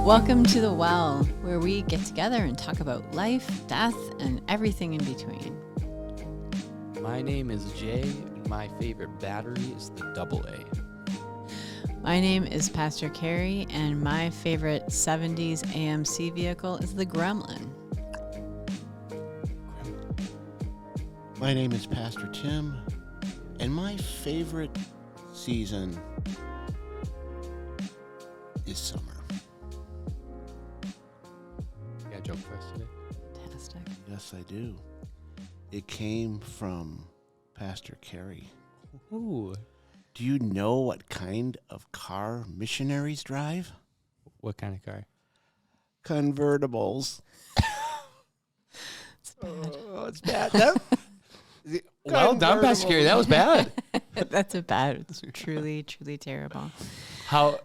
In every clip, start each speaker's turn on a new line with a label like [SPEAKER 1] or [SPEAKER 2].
[SPEAKER 1] Welcome to The Well, where we get together and talk about life, death, and everything in between.
[SPEAKER 2] My name is Jay, and my favorite battery is the AA.
[SPEAKER 1] My name is Pastor Carrie, and my favorite 70s AMC vehicle is the Gremlin.
[SPEAKER 3] My name is Pastor Tim, and my favorite season is summer.
[SPEAKER 2] You got a joke for us today?
[SPEAKER 1] Fantastic.
[SPEAKER 3] Yes, I do. It came from Pastor Carrie.
[SPEAKER 2] Ooh.
[SPEAKER 3] Do you know what kind of car missionaries drive?
[SPEAKER 2] What kind of car?
[SPEAKER 3] Convertibles.
[SPEAKER 1] It's bad.
[SPEAKER 3] Oh, it's bad.
[SPEAKER 2] Well done, Pastor Carrie. That was bad.
[SPEAKER 1] That's it's truly, truly terrible.
[SPEAKER 2] How,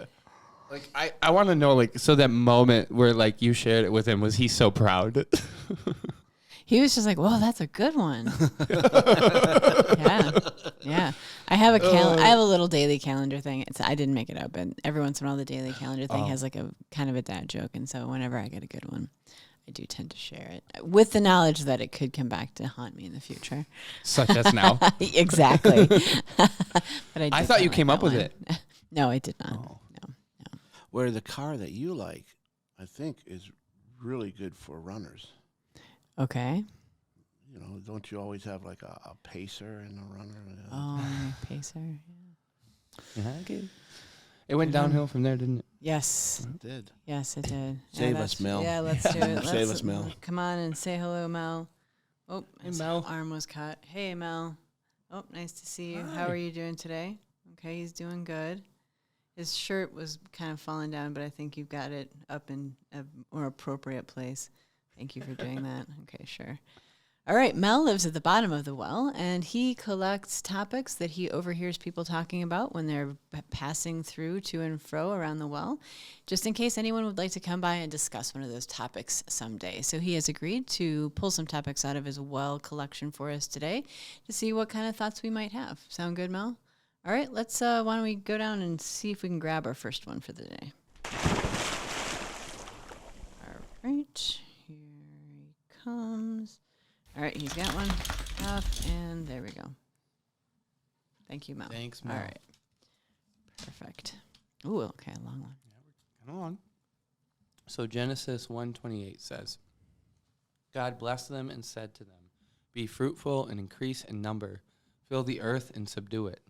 [SPEAKER 2] I want to know, so that moment where, you shared it with him, was he so proud?
[SPEAKER 1] He was just like, "Whoa, that's a good one." Yeah. I have I have a little daily calendar thing. I didn't make it up, but every once in a while, the daily calendar thing has a kind of a dad joke, and so whenever I get a good one, I do tend to share it with the knowledge that it could come back to haunt me in the future.
[SPEAKER 2] Such as now.
[SPEAKER 1] Exactly. But
[SPEAKER 2] I thought you came up with it.
[SPEAKER 1] No, I did not.
[SPEAKER 3] Oh.
[SPEAKER 1] No.
[SPEAKER 3] Where the car that you like, I think, is really good for runners.
[SPEAKER 1] Okay.
[SPEAKER 3] You know, don't you always have a pacer and a runner?
[SPEAKER 1] Oh, pacer.
[SPEAKER 2] Yeah, okay. It went downhill from there, didn't it?
[SPEAKER 1] Yes.
[SPEAKER 3] It did.
[SPEAKER 1] Yes, it did.
[SPEAKER 3] Save us, Mel.
[SPEAKER 1] Yeah, let's do it.
[SPEAKER 3] Save us, Mel.
[SPEAKER 1] Come on and say hello, Mel. Oh, his
[SPEAKER 2] Mel.
[SPEAKER 1] arm was cut. Hey, Mel. Oh, nice to see you. How
[SPEAKER 2] Hi.
[SPEAKER 1] are you doing today? Okay, he's doing good. His shirt was kind of falling down, but I think you've got it up in a more appropriate place. Thank you for doing that. Okay, sure. All right, Mel lives at the bottom of the well, and he collects topics that he overhears people talking about when they're passing through to and fro around the well, just in case anyone would like to come by and discuss one of those topics someday. So he has agreed to pull some topics out of his well collection for us today to see what kind of thoughts we might have. Sound good, Mel? All right, let's, why don't we go down and see if we can grab our first one for the day. All right, here he comes. All right, he's got one up, and there we go. Thank you, Mel.
[SPEAKER 2] Thanks, Mel.
[SPEAKER 1] All right. Perfect. Ooh, okay, a long one.
[SPEAKER 2] Come on. So Genesis 1:28 says, God blessed them and said to them, be fruitful and increase in number, fill the earth and subdue it.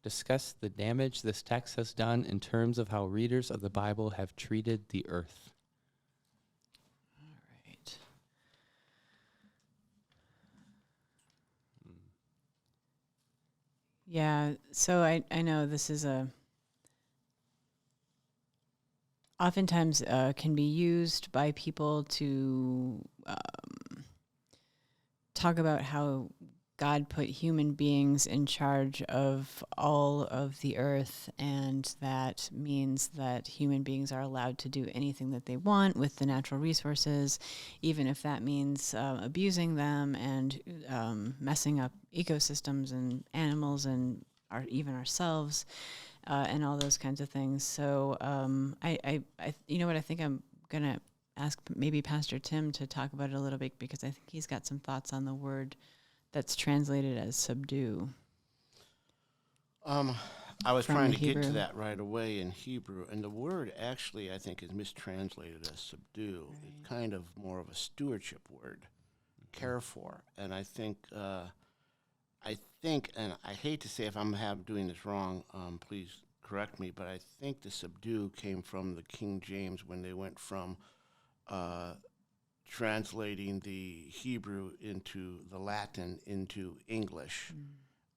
[SPEAKER 2] Discuss the damage this text has done in terms of how readers of the Bible have treated the earth.
[SPEAKER 1] All right. Yeah, so I know this is oftentimes can be used by people to talk about how God put human beings in charge of all of the earth, and that means that human beings are allowed to do anything that they want with the natural resources, even if that means abusing them and messing up ecosystems and animals and even ourselves and all those kinds of things. So I you know what, I think I'm going to ask maybe Pastor Tim to talk about it a little bit, because I think he's got some thoughts on the word that's translated as subdue.
[SPEAKER 3] I was
[SPEAKER 1] From
[SPEAKER 3] trying to
[SPEAKER 1] Hebrew.
[SPEAKER 3] get to that right away in Hebrew, and the word actually, I think, is mistranslated as subdue.
[SPEAKER 1] Right.
[SPEAKER 3] It's kind of more of a stewardship word, care for. And I think, and I hate to say if I'm doing this wrong, please correct me, but I think the subdue came from the King James when they went from translating the Hebrew into the Latin into English,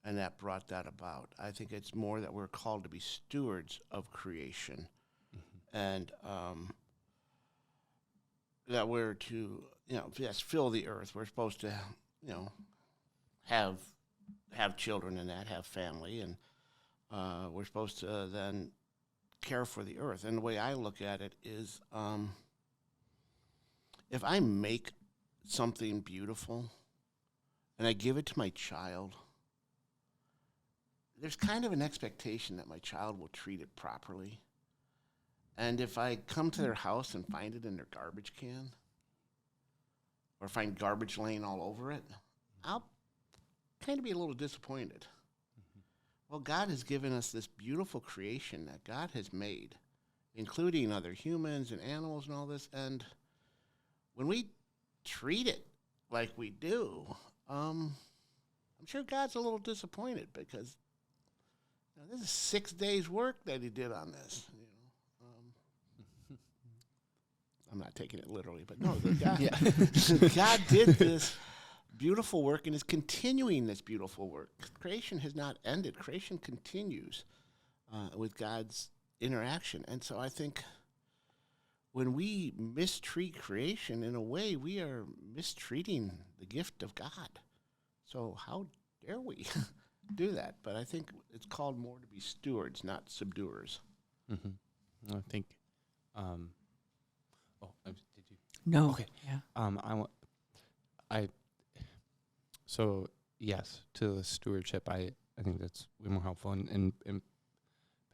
[SPEAKER 3] and that brought that about. I think it's more that we're called to be stewards of creation, and that we're to, fill the earth. We're supposed to, have children and have family, and we're supposed to then care for the earth. And the way I look at it is, if I make something beautiful and I give it to my child, there's kind of an expectation that my child will treat it properly. And if I come to their house and find it in their garbage can, or find garbage laying all over it, I'll kind of be a little disappointed. Well, God has given us this beautiful creation that God has made, including other humans and animals and all this. And when we treat it like we do, I'm sure God's a little disappointed because this is 6 days' work that he did on this. I'm not taking it literally, but no, God did this beautiful work and is continuing this beautiful work. Creation has not ended. Creation continues with God's interaction. And so I think when we mistreat creation, in a way, we are mistreating the gift of God. So how dare we do that? But I think it's called more to be stewards, not subduers.
[SPEAKER 2] Mm-hmm. I think. Did you?
[SPEAKER 1] No.
[SPEAKER 2] Okay.
[SPEAKER 1] Yeah.
[SPEAKER 2] So yes, to the stewardship, I think that's way more helpful. And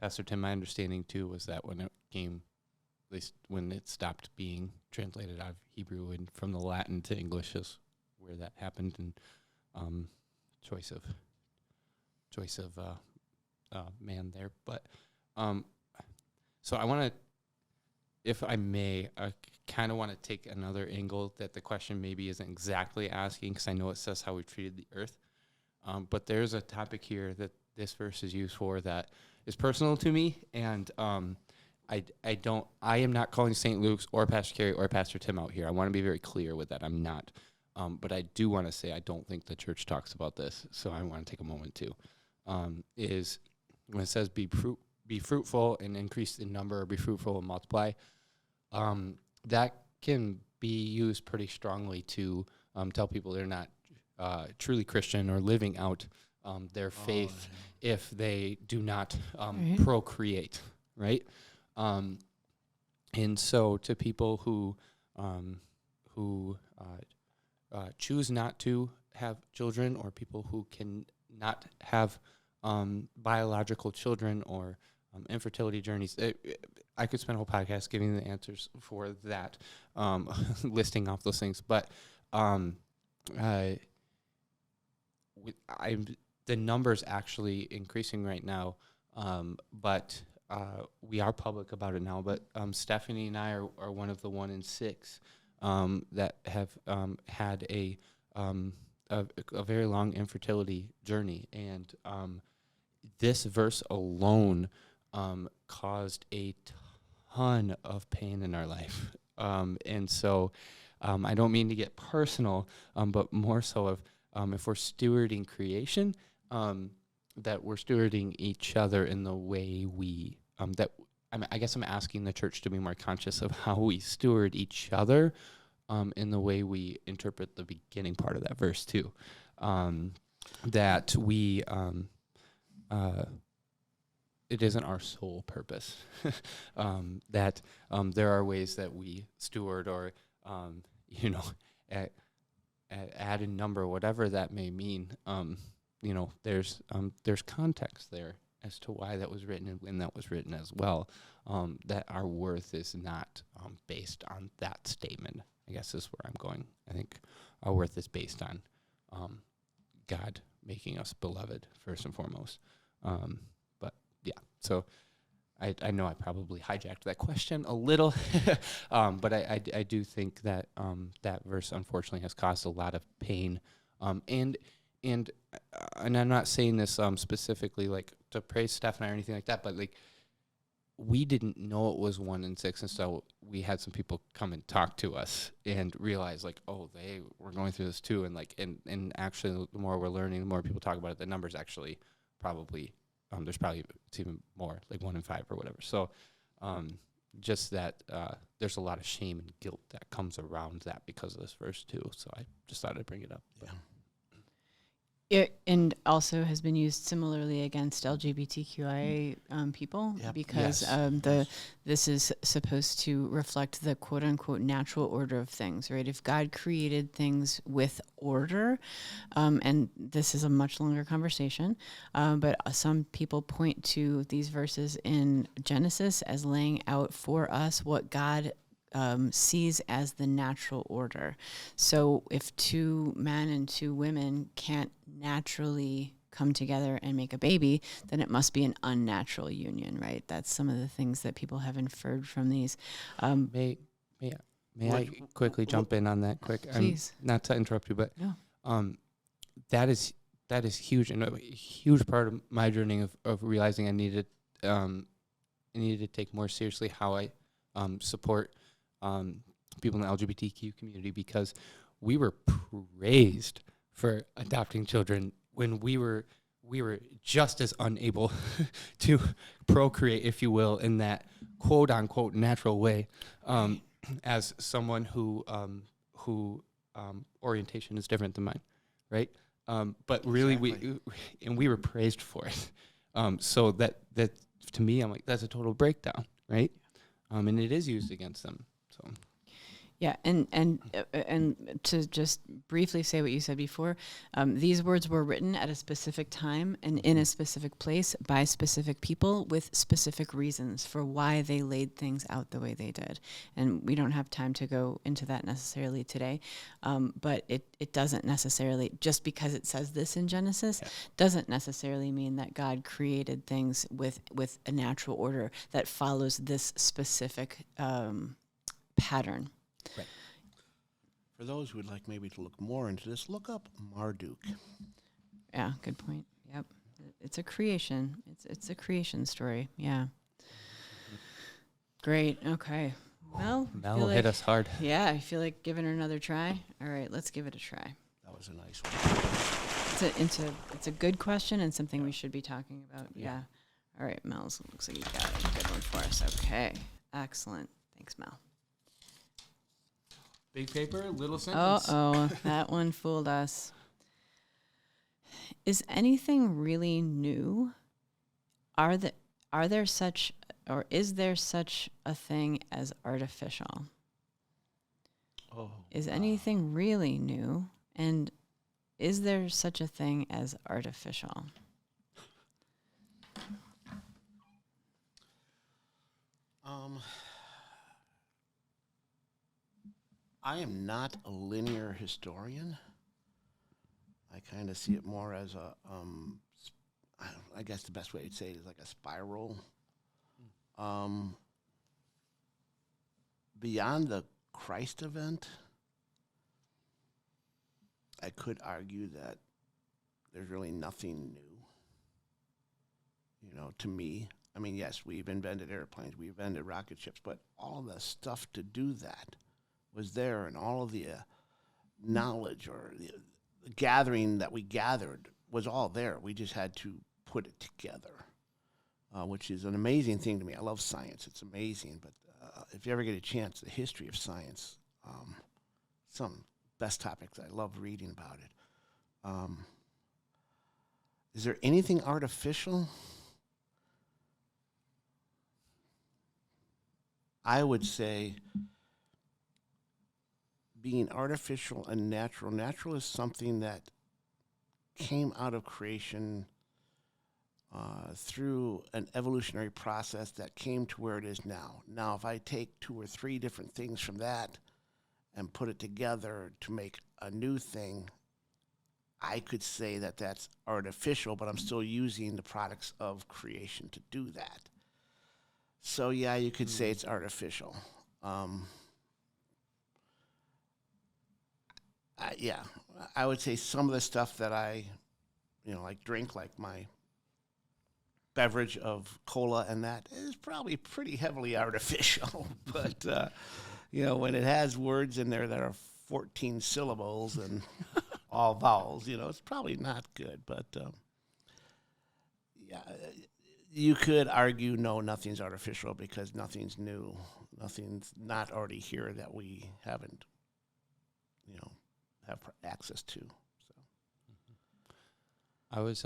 [SPEAKER 2] Pastor Tim, my understanding too was that when it came, at least when it stopped being translated out of Hebrew and from the Latin to English is where that happened, and choice of man there. But so I want to, if I may, I kind of want to take another angle that the question maybe isn't exactly asking, because I know it says how we treated the earth. But there's a topic here that this verse is used for that is personal to me, and I am not calling St. Luke's or Pastor Carey or Pastor Tim out here. I want to be very clear with that. I'm not. But I do want to say I don't think the church talks about this, so I want to take a moment to. Is when it says be fruitful and increase in number, or be fruitful and multiply, that can be used pretty strongly to tell people they're not truly Christian or living out their faith if they do not procreate, right? And so to people who choose not to have children, or people who can not have biological children, or infertility journeys, I could spend a whole podcast giving the answers for that, listing off those things. But the number's actually increasing right now, but we are public about it now. But Stephanie and I are one of the 1 in 6 that have had a very long infertility journey, and this verse alone caused a ton of pain in our life, and so I don't mean to get personal, but more so of if we're stewarding creation, that we're stewarding each other in the way we I guess I'm asking the church to be more conscious of how we steward each other in the way we interpret the beginning part of that verse too. That we, it isn't our sole purpose. That there are ways that we steward, or, add a number, whatever that may mean. There's context there as to why that was written and when that was written as well. That our worth is not based on that statement, I guess is where I'm going. I think our worth is based on God making us beloved first and foremost. But yeah, so I know I probably hijacked that question a little, but I do think that that verse unfortunately has caused a lot of pain, and I'm not saying this specifically like to praise Stephanie or anything like that, but like we didn't know it was 1 in 6, and so we had some people come and talk to us and realize like, oh, they were going through this too, and like and actually the more we're learning, the more people talk about it, the numbers actually probably there's probably it's even more, like 1 in 5 or whatever. So just that there's a lot of shame and guilt that comes around that because of this verse too. So I just thought I'd bring it up.
[SPEAKER 3] Yeah.
[SPEAKER 1] It, and also has been used similarly against LGBTQIA people
[SPEAKER 3] Yep.
[SPEAKER 1] because
[SPEAKER 2] Yes.
[SPEAKER 1] this is supposed to reflect the quote unquote natural order of things, right? If God created things with order, and this is a much longer conversation, but some people point to these verses in Genesis as laying out for us what God sees as the natural order. So if two men and two women can't naturally come together and make a baby, then it must be an unnatural union, right? That's some of the things that people have inferred from these.
[SPEAKER 2] May may may I quickly jump in on that quick?
[SPEAKER 1] Please.
[SPEAKER 2] Not to interrupt you, but
[SPEAKER 1] No.
[SPEAKER 2] that is huge, and a huge part of my journey of realizing I needed to take more seriously how I support people in the LGBTQ community, because we were praised for adopting children when we were just as unable to procreate, if you will, in that quote unquote natural way, as someone who orientation is different than mine, right? But really,
[SPEAKER 3] Exactly.
[SPEAKER 2] we were praised for it. So that to me, I'm like, that's a total breakdown, right? And it is used against them. So
[SPEAKER 1] Yeah, and to just briefly say what you said before, these words were written at a specific time and in a specific place by specific people with specific reasons for why they laid things out the way they did. And we don't have time to go into that necessarily today, but it doesn't necessarily, just because it says this in Genesis, doesn't necessarily mean that God created things with a natural order that follows this specific pattern.
[SPEAKER 2] right.
[SPEAKER 3] For those who would like maybe to look more into this, look up Marduk.
[SPEAKER 1] Yeah, good point. Yep. It's a creation. It's a creation story. Yeah. Great. Okay. Well, I
[SPEAKER 2] Mel
[SPEAKER 1] feel
[SPEAKER 2] hit
[SPEAKER 1] like-
[SPEAKER 2] us hard.
[SPEAKER 1] Yeah, I feel like giving her another try. All right, let's give it a try.
[SPEAKER 3] That was a nice one.
[SPEAKER 1] It's a good question and something we should be talking about. Yeah. All right, Mel's looks like you got a good one for us. Okay. Excellent. Thanks, Mel.
[SPEAKER 2] Big paper, little sentence.
[SPEAKER 1] Uh-oh, that one fooled us. Is anything really new? Are there such, or is there such a thing as artificial?
[SPEAKER 3] Oh,
[SPEAKER 1] Is anything really new? And is there such a thing as artificial?
[SPEAKER 3] I am not a linear historian. I kind of see it more as a, I guess the best way to say it is like a spiral. Beyond the Christ event, I could argue that there's really nothing new, to me. I mean, yes, we've invented airplanes, we've invented rocket ships, but all the stuff to do that was there, and all of the knowledge or the gathering that we gathered was all there. We just had to put it together, which is an amazing thing to me. I love science. It's amazing. But if you ever get a chance, the history of science, some best topics. I love reading about it. Is there anything artificial? I would say being artificial and natural. Natural is something that came out of creation through an evolutionary process that came to where it is now. Now, if I take 2 or 3 different things from that and put it together to make a new thing, I could say that that's artificial, but I'm still using the products of creation to do that. So, yeah, you could say it's artificial. Yeah, I would say some of the stuff that I, like drink, like my beverage of cola and that is probably pretty heavily artificial. But, when it has words in there that are 14 syllables and all vowels, it's probably not good. But, yeah, you could argue, no, nothing's artificial because nothing's new. Nothing's not already here that we haven't, have access to. So.
[SPEAKER 2] I was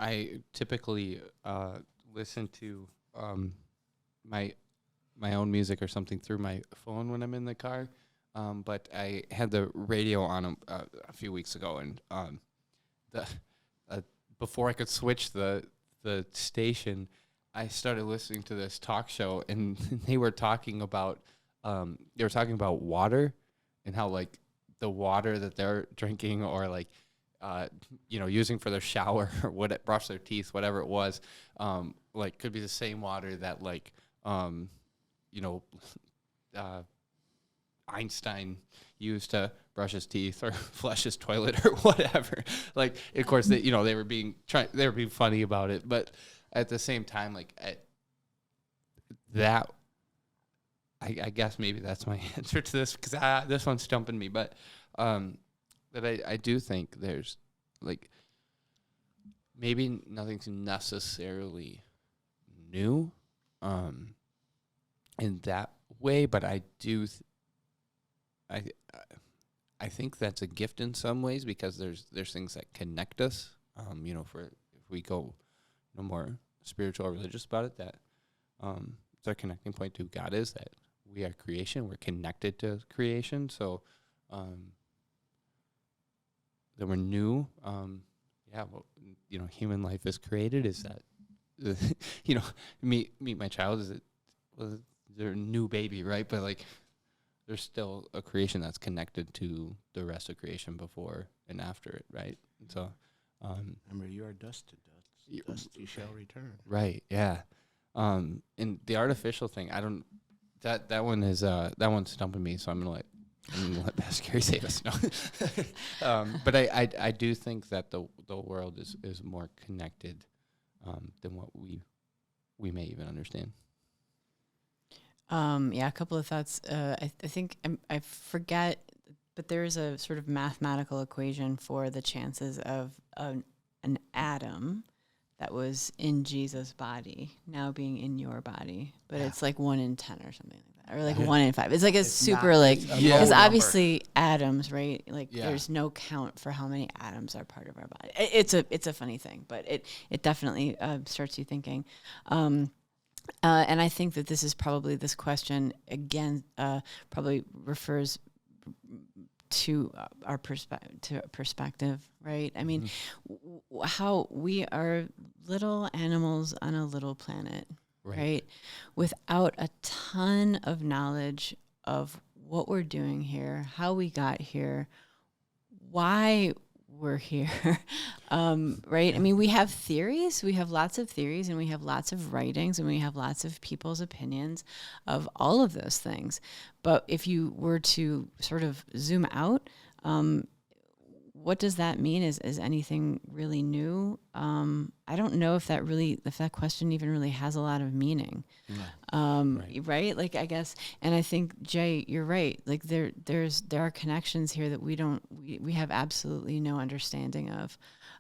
[SPEAKER 2] I typically listen to my own music or something through my phone when I'm in the car. But I had the radio on a few weeks ago, and the before I could switch the station, I started listening to this talk show, and they were talking about water and how like the water that they're drinking or like using for their shower or brush their teeth, whatever it was, like could be the same water that like Einstein used to brush his teeth or flush his toilet or whatever. Like, of course, they were being funny about it, but at the same time, like I guess maybe that's my answer to this because this one's stumping me, but that I do think there's like maybe nothing's necessarily new in that way, but I do. I think that's a gift in some ways because there's things that connect us. For if we go more spiritual or religious about it, that it's our connecting point to God is that we are creation. We're connected to creation. So that we're new. Human life is created. Is that meet my child? Is it? Well, they're a new baby, right? But like, there's still a creation that's connected to the rest of creation before and after it, right? And so,
[SPEAKER 3] remember, you are dust to dust. Dust you shall return.
[SPEAKER 2] Right. Yeah. And the artificial thing, I don't. That one is that one's stumping me. So I'm gonna let Pastor Gary save us. No. But I do think that the world is more connected than what we may even understand.
[SPEAKER 1] A couple of thoughts. I think I forget, but there is a sort of mathematical equation for the chances of an atom that was in Jesus' body now being in your body, but it's like 1 in 10 or something like that, or like 1 in 5. It's like it's super like because obviously atoms, right? Like there's no count for how many atoms are part of our body. It's a funny thing, but it definitely starts you thinking. And I think that this is probably this question again probably refers to our perspective, right? I mean, how we are little animals on a little planet, right? Without a ton of knowledge of what we're doing here, how we got here, why we're here, right? I mean, we have theories, we have lots of theories, and we have lots of writings, and we have lots of people's opinions of all of those things. But if you were to sort of zoom out, what does that mean? Is anything really new? I don't know if that question even really has a lot of meaning. Right? Like, I guess, and I think, Jay, you're right. Like there are connections here that we have absolutely no understanding of.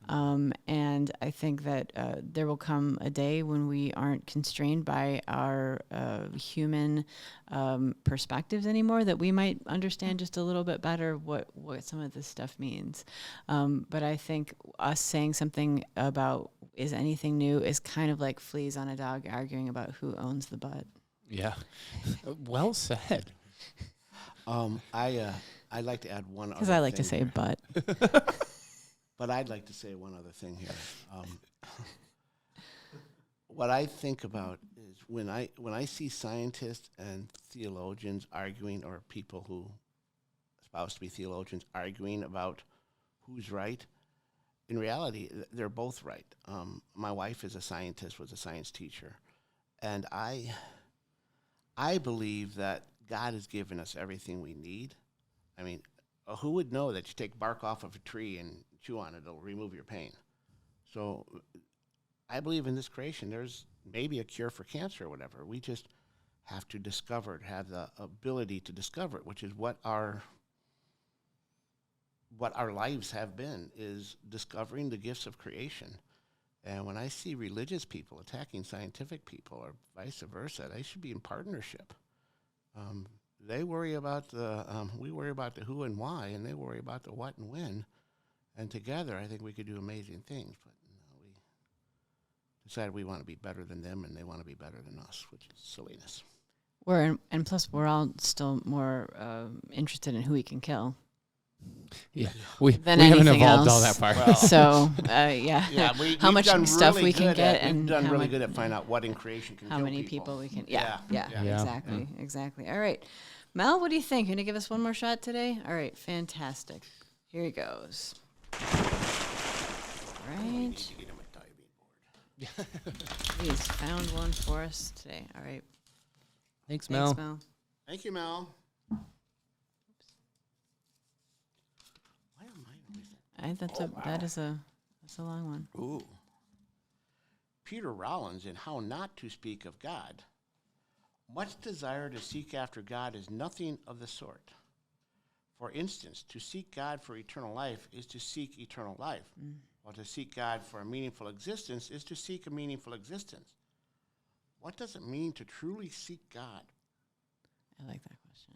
[SPEAKER 1] And I think that there will come a day when we aren't constrained by our human perspectives anymore, that we might understand just a little bit better what some of this stuff means. But I think us saying something about is anything new is kind of like fleas on a dog arguing about who owns the butt.
[SPEAKER 2] Yeah. Well said.
[SPEAKER 3] I'd like to add one other thing.
[SPEAKER 1] Because I like to say butt.
[SPEAKER 3] But I'd like to say one other thing here. What I think about is when I see scientists and theologians arguing, or people who espouse to be theologians arguing about who's right, in reality, they're both right. My wife is a scientist, was a science teacher, and I believe that God has given us everything we need. I mean, who would know that you take bark off of a tree and chew on it, it'll remove your pain? So I believe in this creation, there's maybe a cure for cancer or whatever. We just have to discover it, have the ability to discover it, which is what our lives have been, is discovering the gifts of creation. And when I see religious people attacking scientific people or vice versa, they should be in partnership. They worry about we worry about the who and why, and they worry about the what and when. And together, I think we could do amazing things. But we decided we want to be better than them, and they want to be better than us, which is silliness.
[SPEAKER 1] And plus, we're all still more interested in who we can kill.
[SPEAKER 2] Yeah, we
[SPEAKER 1] Than
[SPEAKER 2] haven't
[SPEAKER 1] anything
[SPEAKER 2] evolved all
[SPEAKER 1] else.
[SPEAKER 2] that far.
[SPEAKER 3] Well,
[SPEAKER 1] So, yeah. How
[SPEAKER 3] we've
[SPEAKER 1] much
[SPEAKER 3] done
[SPEAKER 1] stuff
[SPEAKER 3] really
[SPEAKER 1] we can
[SPEAKER 3] good
[SPEAKER 1] get,
[SPEAKER 3] at,
[SPEAKER 1] and
[SPEAKER 3] we've done
[SPEAKER 1] how
[SPEAKER 3] really
[SPEAKER 1] much,
[SPEAKER 3] good at finding out what in creation can
[SPEAKER 1] how
[SPEAKER 3] kill
[SPEAKER 1] many people we can. Yeah.
[SPEAKER 2] Yeah.
[SPEAKER 1] Exactly. All right, Mel, what do you think? You gonna give us one more shot today? All right, fantastic. Here he goes. All right. He's found one for us today. All right.
[SPEAKER 2] Thanks, Mel.
[SPEAKER 3] Thank you, Mel. Why am I always
[SPEAKER 1] That's a long one.
[SPEAKER 3] Ooh. Peter Rollins in How Not to Speak of God. Much desire to seek after God is nothing of the sort. For instance, to seek God for eternal life is to seek eternal life, while to seek God for a meaningful existence is to seek a meaningful existence. What does it mean to truly seek God?
[SPEAKER 1] I like that question.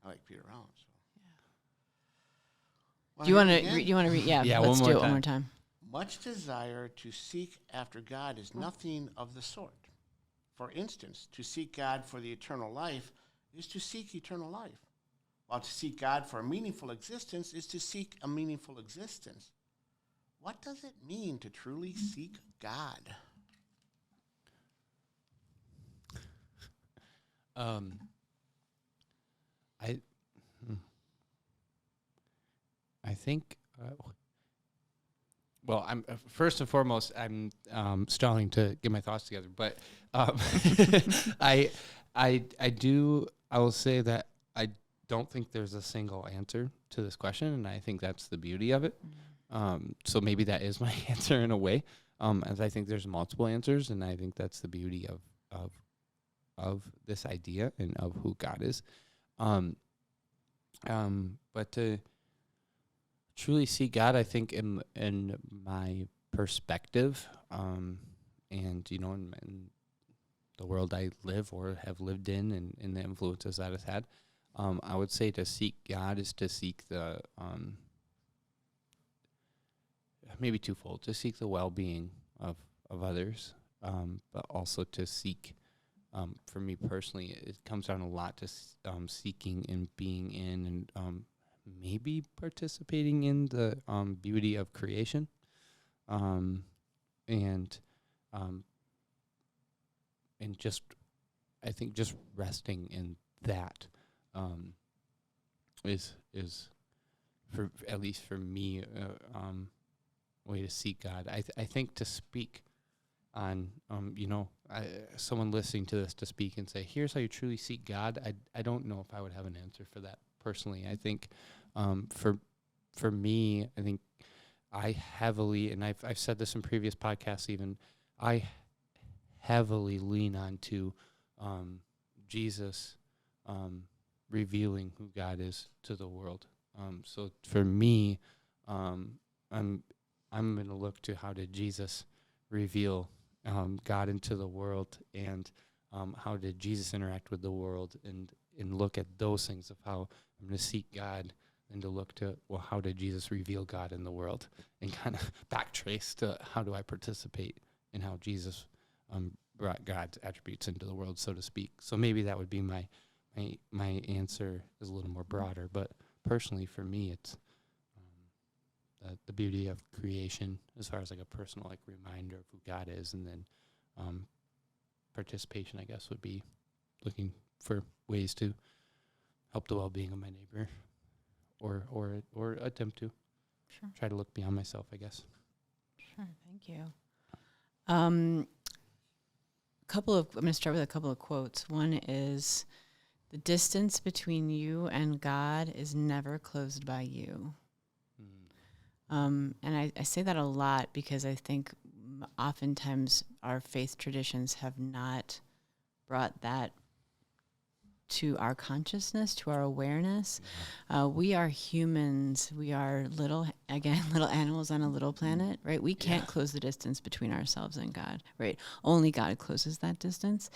[SPEAKER 3] I like Peter Rollins. So.
[SPEAKER 1] Do you want to read? Yeah,
[SPEAKER 2] Yeah,
[SPEAKER 1] let's
[SPEAKER 2] one
[SPEAKER 1] do
[SPEAKER 2] more
[SPEAKER 1] it one
[SPEAKER 2] time.
[SPEAKER 1] more time.
[SPEAKER 3] Much desire to seek after God is nothing of the sort. For instance, to seek God for the eternal life is to seek eternal life, while to seek God for a meaningful existence is to seek a meaningful existence. What does it mean to truly seek God?
[SPEAKER 2] I think. Well, I'm first and foremost, I'm stalling to get my thoughts together. But I will say that I don't think there's a single answer to this question, and I think that's the beauty of it. So maybe that is my answer in a way, as I think there's multiple answers, and I think that's the beauty of this idea and of who God is. But to truly see God, I think in my perspective, and in the world I live or have lived in, and the influences that it's had, I would say to seek God is to seek the maybe twofold: to seek the well-being of others, but also to seek. For me personally, it comes down a lot to seeking and being in and maybe participating in the beauty of creation, and just I think just resting in that is for at least for me way to seek God. I think to speak on someone listening to this to speak and say, here's how you truly seek God, I don't know if I would have an answer for that personally. I think for me, I think I heavily, and I've said this in previous podcasts even, I heavily lean on to Jesus revealing who God is to the world. So for me, I'm going to look to how did Jesus reveal God into the world, and how did Jesus interact with the world, and look at those things of how I'm going to seek God, and to look to, well, how did Jesus reveal God in the world, and kind of backtrace to how do I participate in how Jesus brought God's attributes into the world, so to speak. So maybe that would be my answer is a little more broader, but personally for me, it's the beauty of creation as far as like a personal like reminder of who God is, and then participation, I guess, would be looking for ways to help the well-being of my neighbor, or attempt to try to look beyond myself, I guess.
[SPEAKER 1] Sure, thank you. I'm going to start with a couple of quotes. One is, "The distance between you and God is never closed by you." And I say that a lot because I think oftentimes our faith traditions have not brought that to our consciousness, to our awareness. We are humans. We are little animals on a little planet, right? We can't close the distance between ourselves and God, right? Only God closes that distance.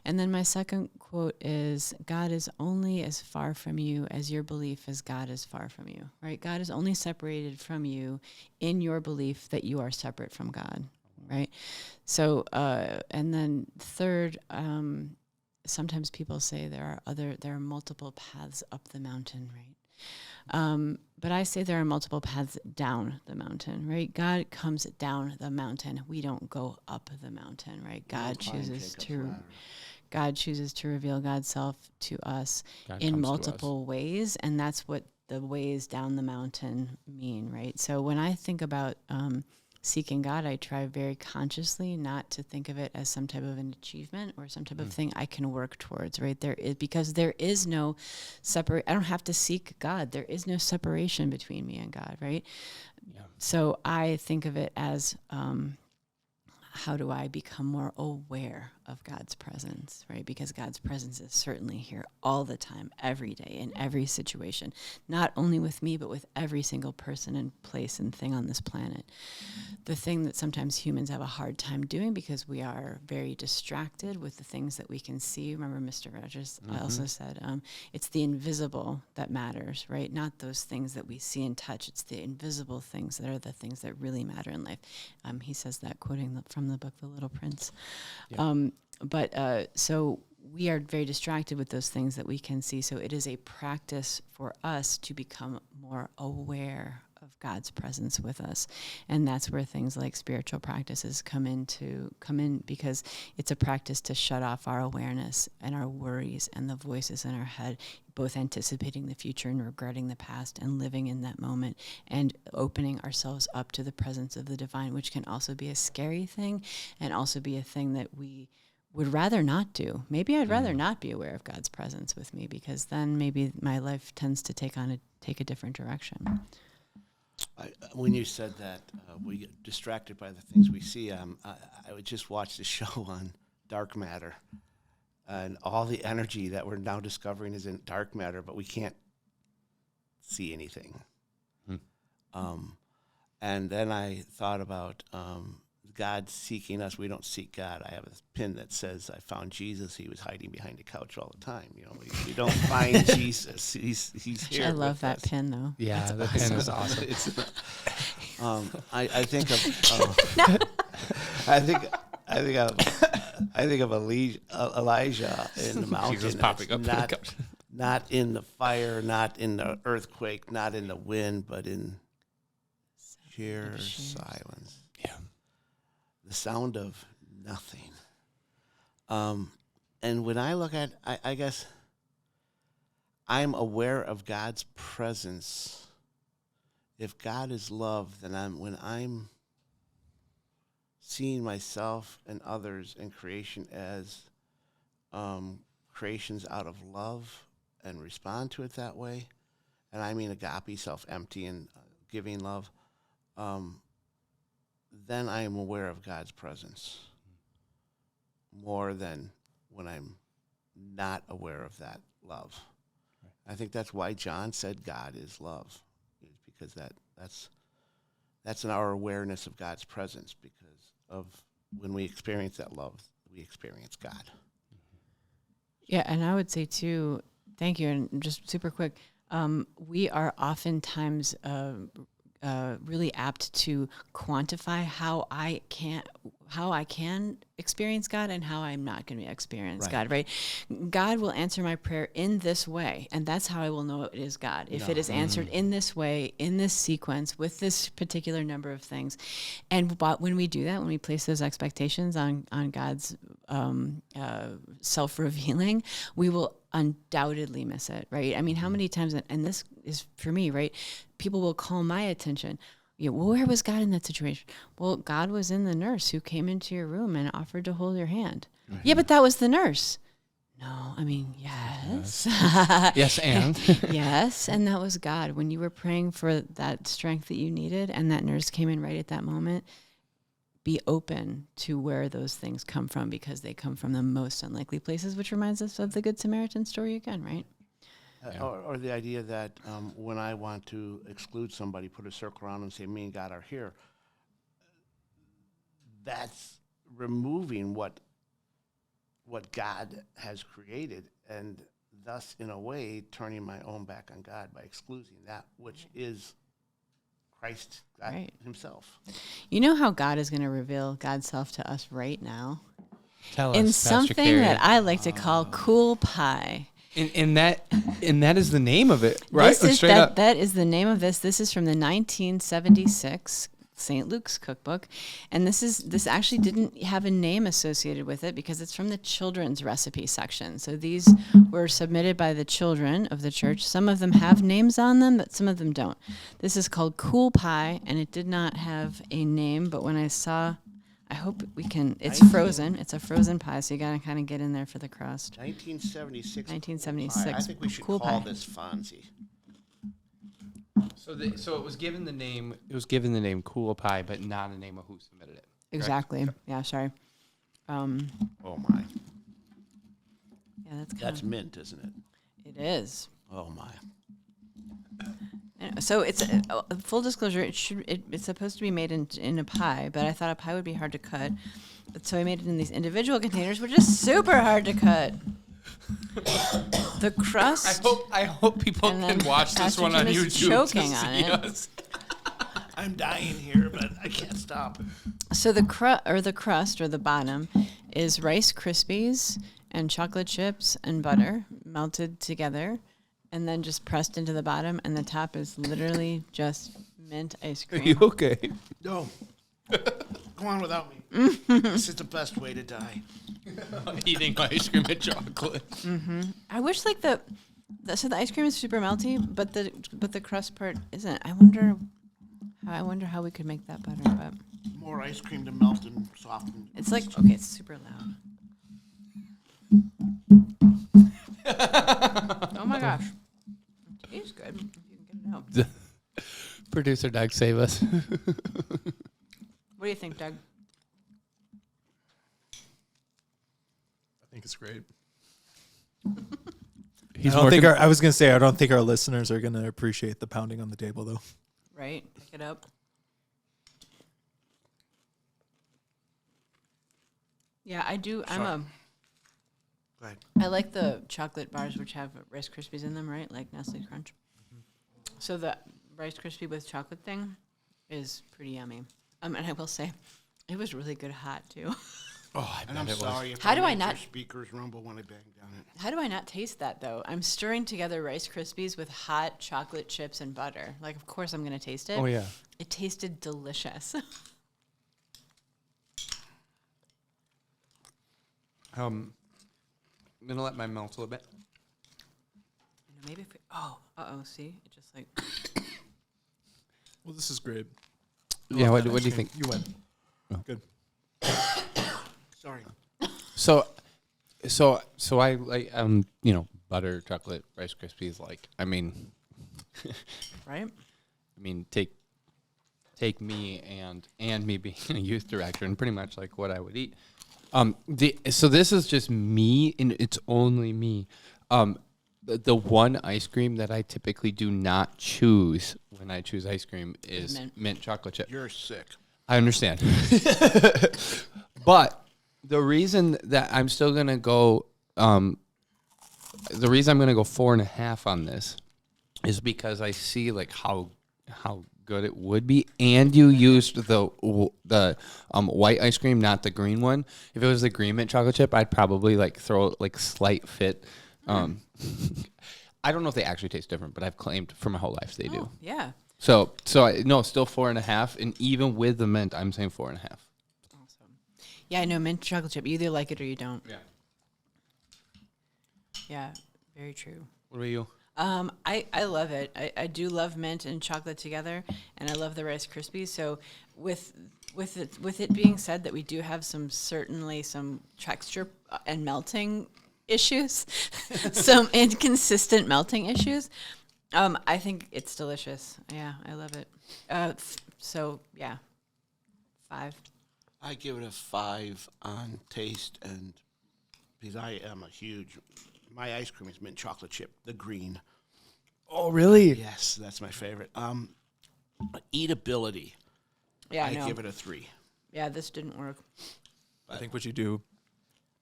[SPEAKER 1] And then my second quote is, God is only as far from you as your belief as God is far from you, right? God is only separated from you in your belief that you are separate from God, right? So, and then third, sometimes people say there are multiple paths up the mountain, right? But I say there are multiple paths down the mountain, right? God comes down the mountain. We don't go up the mountain, right? God chooses to reveal God's self to us
[SPEAKER 2] God
[SPEAKER 1] in
[SPEAKER 2] comes to us.
[SPEAKER 1] multiple ways, and that's what the ways down the mountain mean, right? So when I think about seeking God, I try very consciously not to think of it as some type of an achievement or some type of thing I can work towards, right? Because there is no I don't have to seek God. There is no separation between me and God, right?
[SPEAKER 2] Yeah.
[SPEAKER 1] So I think of it as, how do I become more aware of God's presence, right? Because God's presence is certainly here all the time, every day, in every situation, not only with me, but with every single person and place and thing on this planet. The thing that sometimes humans have a hard time doing because we are very distracted with the things that we can see. Remember, Mr. Rogers also said, it's the invisible that matters, right? Not those things that we see and touch. It's the invisible things that are the things that really matter in life. He says that, quoting from the book, The Little Prince. So we are very distracted with those things that we can see. So it is a practice for us to become more aware of God's presence with us. And that's where things like spiritual practices come in because it's a practice to shut off our awareness and our worries and the voices in our head, both anticipating the future and regretting the past and living in that moment and opening ourselves up to the presence of the divine, which can also be a scary thing and also be a thing that we would rather not do. Maybe I'd rather not be aware of God's presence with me, because then maybe my life tends to take a different direction.
[SPEAKER 3] When you said that we get distracted by the things we see, I would just watch the show on dark matter, and all the energy that we're now discovering is in dark matter, but we can't see anything. And then I thought about God seeking us. We don't seek God. I have a pin that says, I found Jesus. He was hiding behind the couch all the time. You know, we don't find Jesus. He's here.
[SPEAKER 1] I love that
[SPEAKER 3] us.
[SPEAKER 1] pin, though.
[SPEAKER 2] Yeah, the pin is awesome.
[SPEAKER 3] I think of Elijah in the mountain.
[SPEAKER 2] Jesus popping up.
[SPEAKER 3] Not in the fire, not in the earthquake, not in the wind, but in sheer silence.
[SPEAKER 2] Yeah.
[SPEAKER 3] The sound of nothing. And when I look at, I guess, I'm aware of God's presence. If God is love, then when I'm seeing myself and others and creation as creations out of love and respond to it that way, and I mean agape, self-empty and giving love, then I am aware of God's presence more than when I'm not aware of that love. Right. I think that's why John said God is love, because that's in our awareness of God's presence, because of when we experience that love, we experience God.
[SPEAKER 1] Yeah, and I would say too, thank you, and just super quick, we are oftentimes really apt to quantify how I can experience God and how I'm not going to experience God, right? God will answer my prayer in this way, and that's how I will know it is God. If it is answered in this way, in this sequence, with this particular number of things. But when we do that, when we place those expectations on God's self-revealing, we will undoubtedly miss it, right? I mean, how many times, and this is for me, right? People will call my attention. Yeah, well, where was God in that situation? Well, God was in the nurse who came into your room and offered to hold your hand. Right. Yeah, but that was the nurse. No, I mean, yes.
[SPEAKER 2] Yes, and?
[SPEAKER 1] Yes, and that was God. When you were praying for that strength that you needed and that nurse came in right at that moment, be open to where those things come from, because they come from the most unlikely places, which reminds us of the Good Samaritan story again, right?
[SPEAKER 2] Yeah.
[SPEAKER 3] Or the idea that when I want to exclude somebody, put a circle around and say, me and God are here, that's removing what God has created, and thus, in a way, turning my own back on God by excluding that which is Christ God
[SPEAKER 1] Right.
[SPEAKER 3] himself.
[SPEAKER 1] You know how God is going to reveal God's self to us right now?
[SPEAKER 2] Tell us,
[SPEAKER 1] In
[SPEAKER 2] Pastor
[SPEAKER 1] something
[SPEAKER 2] Carey.
[SPEAKER 1] that I like to call cool pie.
[SPEAKER 2] And that is the name of it, right?
[SPEAKER 1] This is,
[SPEAKER 2] Straight up.
[SPEAKER 1] that is the name of this. This is from the 1976 St. Luke's cookbook. And this actually didn't have a name associated with it because it's from the children's recipe section. So these were submitted by the children of the church. Some of them have names on them, but some of them don't. This is called Cool Pie, and it did not have a name, but when I saw, I hope we can, it's frozen. It's a frozen pie, so you got to kind of get in there for the crust.
[SPEAKER 3] 1976.
[SPEAKER 1] 1976
[SPEAKER 3] I think we should
[SPEAKER 1] cool
[SPEAKER 3] call
[SPEAKER 1] pie.
[SPEAKER 3] this Fonzie.
[SPEAKER 2] So it was given the name. It was given the name Cool Pie, but not a name of who submitted it.
[SPEAKER 1] Exactly. Yeah, sorry.
[SPEAKER 3] Oh my,
[SPEAKER 1] Yeah, that's kind
[SPEAKER 3] that's
[SPEAKER 1] of,
[SPEAKER 3] mint, isn't it?
[SPEAKER 1] it is.
[SPEAKER 3] Oh my.
[SPEAKER 1] So it's full disclosure. It's supposed to be made in a pie, but I thought a pie would be hard to cut, so I made it in these individual containers, which is super hard to cut. The crust.
[SPEAKER 2] I hope people
[SPEAKER 1] And
[SPEAKER 2] can
[SPEAKER 1] then
[SPEAKER 2] watch this
[SPEAKER 1] Pastor
[SPEAKER 2] one on
[SPEAKER 1] Jim is
[SPEAKER 2] YouTube
[SPEAKER 1] choking
[SPEAKER 2] to
[SPEAKER 1] on
[SPEAKER 2] see
[SPEAKER 1] it.
[SPEAKER 2] us.
[SPEAKER 3] I'm dying here, but I can't stop.
[SPEAKER 1] So the crust or the bottom is Rice Krispies and chocolate chips and butter melted together, and then just pressed into the bottom. And the top is literally just mint ice
[SPEAKER 2] Are you
[SPEAKER 1] cream.
[SPEAKER 2] okay?
[SPEAKER 3] No. Go on without me. This is the best way to die.
[SPEAKER 2] Eating ice cream and chocolate.
[SPEAKER 1] I wish like so the ice cream is super melty, but the crust part isn't. I wonder how we could make that better. But
[SPEAKER 3] More ice cream to melt and soften.
[SPEAKER 1] it's like, okay, it's super loud. Oh my gosh, it tastes good. If you can get it out.
[SPEAKER 2] Producer Doug, save us.
[SPEAKER 1] What do you think, Doug?
[SPEAKER 4] I think it's great.
[SPEAKER 2] He's
[SPEAKER 4] I don't think
[SPEAKER 2] working-
[SPEAKER 4] I was going to say, I don't think our listeners are going to appreciate the pounding on the table, though.
[SPEAKER 1] Right, pick it up. Yeah, I do.
[SPEAKER 3] Go ahead.
[SPEAKER 1] I like the chocolate bars which have Rice Krispies in them, right? Like Nestle Crunch. So the Rice Krispie with chocolate thing is pretty yummy. And I will say, it was really good hot too.
[SPEAKER 2] Oh,
[SPEAKER 3] And I'm sorry if
[SPEAKER 1] How do I
[SPEAKER 3] make your
[SPEAKER 1] not-
[SPEAKER 3] speakers rumble when I bang down it.
[SPEAKER 1] How do I not taste that though? I'm stirring together Rice Krispies with hot chocolate chips and butter. Like, of course I'm going to taste it.
[SPEAKER 2] Oh yeah.
[SPEAKER 1] It tasted delicious.
[SPEAKER 2] I'm gonna let mine melt a little bit.
[SPEAKER 1] Maybe if see? It just like,
[SPEAKER 4] Well, this is great.
[SPEAKER 2] Yeah.
[SPEAKER 4] Love
[SPEAKER 2] What
[SPEAKER 4] that
[SPEAKER 2] do you
[SPEAKER 4] ice
[SPEAKER 2] think?
[SPEAKER 4] cream. You win.
[SPEAKER 2] Oh.
[SPEAKER 4] Good.
[SPEAKER 3] Sorry.
[SPEAKER 2] So I like butter, chocolate, Rice Krispies. Like I mean,
[SPEAKER 1] right?
[SPEAKER 2] take me and me being a youth director and pretty much like what I would eat. So this is just me, and it's only me. The one ice cream that I typically do not choose when I choose ice cream is mint chocolate chip.
[SPEAKER 3] You're sick.
[SPEAKER 2] I understand. But the reason that I'm still going to go, the reason I'm going to go 4.5 on this is because I see like how good it would be, and you used the white ice cream, not the green one. If it was the green mint chocolate chip, I'd probably like throw like slight fit. I don't know if they actually taste different, but I've claimed for my whole life they do.
[SPEAKER 1] Yeah.
[SPEAKER 2] So no, still 4.5, and even with the mint, I'm saying 4.5.
[SPEAKER 1] Awesome. Yeah, I know mint chocolate chip. You either like it or you don't.
[SPEAKER 2] Yeah.
[SPEAKER 1] Yeah, very true.
[SPEAKER 2] What about you?
[SPEAKER 1] I love it. I do love mint and chocolate together, and I love the Rice Krispies. So with it being said that we do have some texture and melting issues, some inconsistent melting issues. I think it's delicious. Yeah, I love it. So yeah, 5.
[SPEAKER 3] I give it a 5 on taste, and because I am my ice cream is mint chocolate chip, the green.
[SPEAKER 4] Oh, really?
[SPEAKER 3] Yes, that's my favorite. Eatability.
[SPEAKER 1] Yeah,
[SPEAKER 3] I
[SPEAKER 1] no.
[SPEAKER 3] give it a 3.
[SPEAKER 1] Yeah, this didn't work.
[SPEAKER 4] I think what you do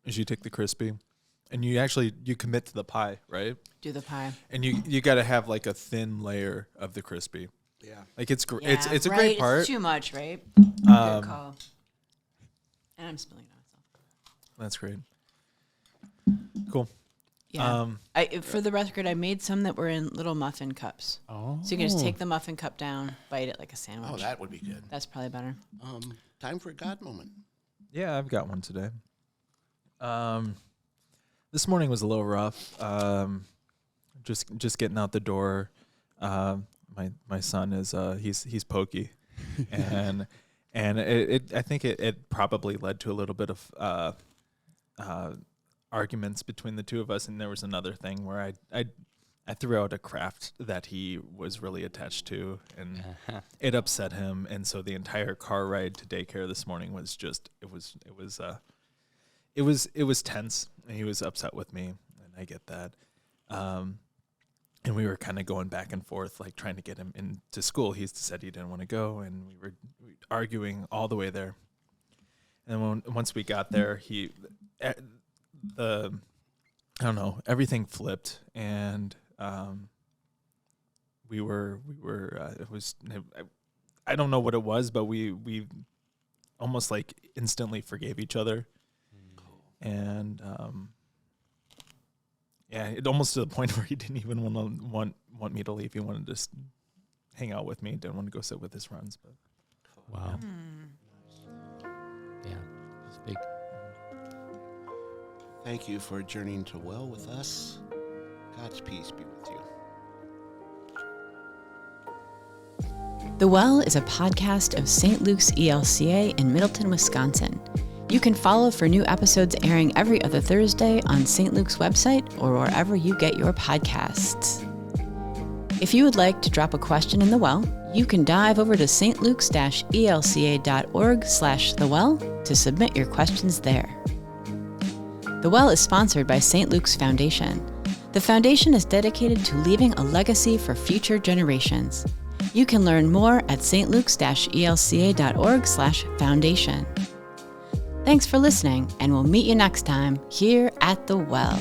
[SPEAKER 4] is you take the crispy and you commit to the pie, right?
[SPEAKER 1] Do the pie.
[SPEAKER 4] And you got to have like a thin layer of the crispy.
[SPEAKER 3] Yeah.
[SPEAKER 4] Like it's
[SPEAKER 1] Yeah,
[SPEAKER 4] a
[SPEAKER 1] right,
[SPEAKER 4] great part.
[SPEAKER 1] It's too much, right? Good call. And I'm spilling it myself.
[SPEAKER 4] That's great. Cool.
[SPEAKER 1] Yeah. For the record, I made some that were in little muffin cups.
[SPEAKER 2] Oh.
[SPEAKER 1] So you can just take the muffin cup down, bite it like a sandwich.
[SPEAKER 3] Oh, that would be good.
[SPEAKER 1] That's probably better.
[SPEAKER 3] Time for a God moment.
[SPEAKER 4] Yeah, I've got one today. This morning was a little rough. Just getting out the door. My son is he's pokey, and I think it probably led to a little bit of arguments between the two of us. And there was another thing where I threw out a craft that he was really attached to, and it upset him. And so the entire car ride to daycare this morning was just it was tense, and he was upset with me, and I get that. And we were kind of going back and forth, like trying to get him into school. He said he didn't want to go, and we were arguing all the way there. And once we got there, everything flipped, and we were I don't know what it was, but we almost like instantly forgave each other. And it almost to the point where he didn't even want me to leave. He wanted to just hang out with me. Didn't want to go sit with his friends. But
[SPEAKER 2] Wow. Yeah. It's big.
[SPEAKER 3] Thank you for journeying to well with us. God's peace be with you.
[SPEAKER 1] The Well is a podcast of St. Luke's ELCA in Middleton, Wisconsin. You can follow for new episodes airing every other Thursday on St. Luke's website or wherever you get your podcasts. If you would like to drop a question in the Well, you can dive over to stlukes-elca.org/thewell to submit your questions there. The Well is sponsored by St. Luke's Foundation. The foundation is dedicated to leaving a legacy for future generations. You can learn more at stlukes-elca.org/foundation. Thanks for listening, and we'll meet you next time here at The Well.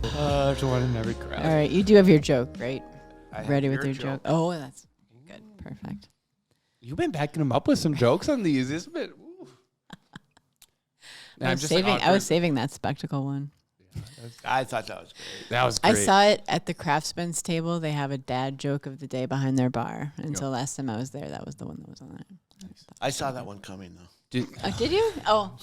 [SPEAKER 2] There's one in every crowd.
[SPEAKER 1] All right, you do have your joke, right?
[SPEAKER 3] I have
[SPEAKER 1] Ready with your
[SPEAKER 3] joke.
[SPEAKER 1] joke? Oh, that's good. Perfect.
[SPEAKER 2] You've been backing him up with some jokes on these. It's been.
[SPEAKER 1] I was saving that spectacle one.
[SPEAKER 3] I thought that was great.
[SPEAKER 2] That was
[SPEAKER 1] I
[SPEAKER 2] great.
[SPEAKER 1] saw it at the craftsman's table. They have a dad joke of the day behind their bar. Until last time I was there, that was the one that was on it.
[SPEAKER 3] I saw that one coming, though.
[SPEAKER 2] Did,
[SPEAKER 1] Oh, did you? Oh.